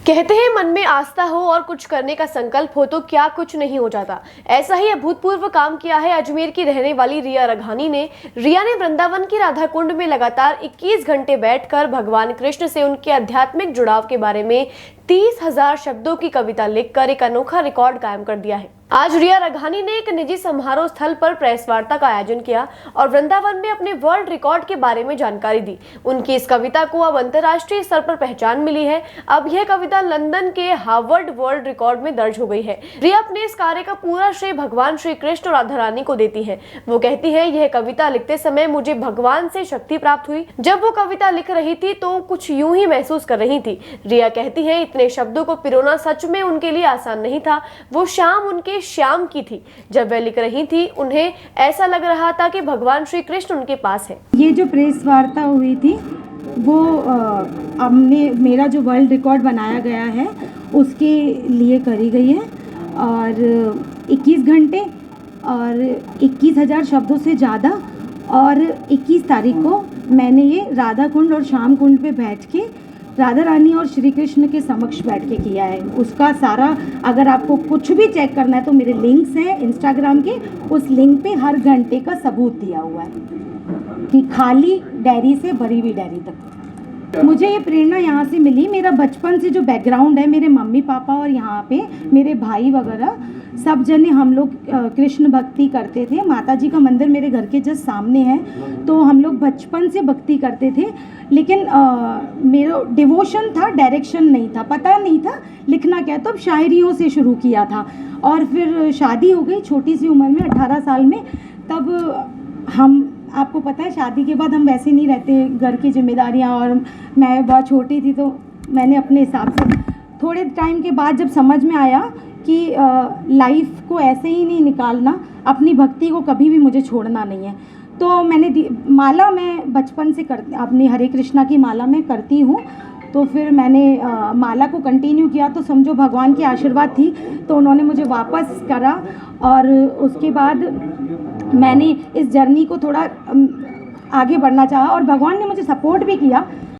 कहते हैं मन में आस्था हो और कुछ करने का संकल्प हो तो क्या कुछ नहीं हो जाता। ऐसा ही अभूतपूर्व काम किया है अजमेर की रहने वाली रिया रघानी ने। रिया ने वृंदावन की राधा कुंड में लगातार 21 घंटे बैठकर भगवान कृष्ण से उनके आध्यात्मिक जुड़ाव के बारे में 30,000 शब्दों की कविता लिखकर एक अनोखा रिकॉर्ड कायम कर दिया है। आज रिया रघानी ने एक निजी समारोह स्थल पर प्रेस वार्ता का आयोजन किया और वृंदावन में अपने वर्ल्ड रिकॉर्ड के बारे में जानकारी दी। उनकी इस कविता को अब अंतर्राष्ट्रीय स्तर पर पहचान मिली है। अब यह कविता लंदन के हार्वर्ड वर्ल्ड रिकॉर्ड में दर्ज हो गई है। रिया अपने इस कार्य का पूरा श्रेय भगवान श्री कृष्ण और राधा रानी को देती है। वो कहती है, यह कविता लिखते समय मुझे भगवान से शक्ति प्राप्त हुई। जब वो कविता लिख रही थी तो कुछ यूं ही महसूस कर रही थी। रिया कहती है, इतने शब्दों को पिरोना सच में उनके लिए आसान नहीं था। वो शाम उनके श्याम की थी। जब वह लिख रही थी उन्हें ऐसा लग रहा था कि भगवान श्री कृष्ण उनके पास है। ये जो प्रेस वार्ता हुई थी वो हमने मेरा जो वर्ल्ड रिकॉर्ड बनाया गया है उसके लिए करी गई है और 21 घंटे और 21,000 शब्दों से ज़्यादा। और 21 तारीख को मैंने ये राधा कुंड और श्याम कुंड पे बैठ के राधा रानी और श्री कृष्ण के समक्ष बैठ के किया है। उसका सारा अगर आपको कुछ भी चेक करना है तो मेरे लिंक्स हैं इंस्टाग्राम के, उस लिंक पे हर घंटे का सबूत दिया हुआ है कि खाली डायरी से भरी हुई डायरी तक। मुझे ये प्रेरणा यहाँ से मिली। मेरा बचपन से जो बैकग्राउंड है, मेरे मम्मी पापा और यहाँ पे मेरे भाई वगैरह सब जने हम लोग कृष्ण भक्ति करते थे। माता जी का मंदिर मेरे घर के जस्ट सामने है, तो हम लोग बचपन से भक्ति करते थे। लेकिन मेरा डिवोशन था, डायरेक्शन नहीं था, पता नहीं था लिखना क्या। तो अब शायरियों से शुरू किया था और फिर शादी हो गई छोटी सी उम्र में, 18 साल में। तब हम, आपको पता है शादी के बाद हम वैसे नहीं रहते, घर की जिम्मेदारियां, और मैं बहुत छोटी थी तो मैंने अपने हिसाब से थोड़े टाइम के बाद जब समझ में आया कि लाइफ को ऐसे ही नहीं निकालना, अपनी भक्ति को कभी भी मुझे छोड़ना नहीं है, तो मैंने माला मैं बचपन से अपनी हरे कृष्णा की माला मैं करती हूँ। तो फिर मैंने माला को कंटिन्यू किया, तो समझो भगवान की आशीर्वाद थी तो उन्होंने मुझे वापस करा। और उसके बाद मैंने इस जर्नी को थोड़ा आगे बढ़ना चाहा और भगवान ने मुझे सपोर्ट भी किया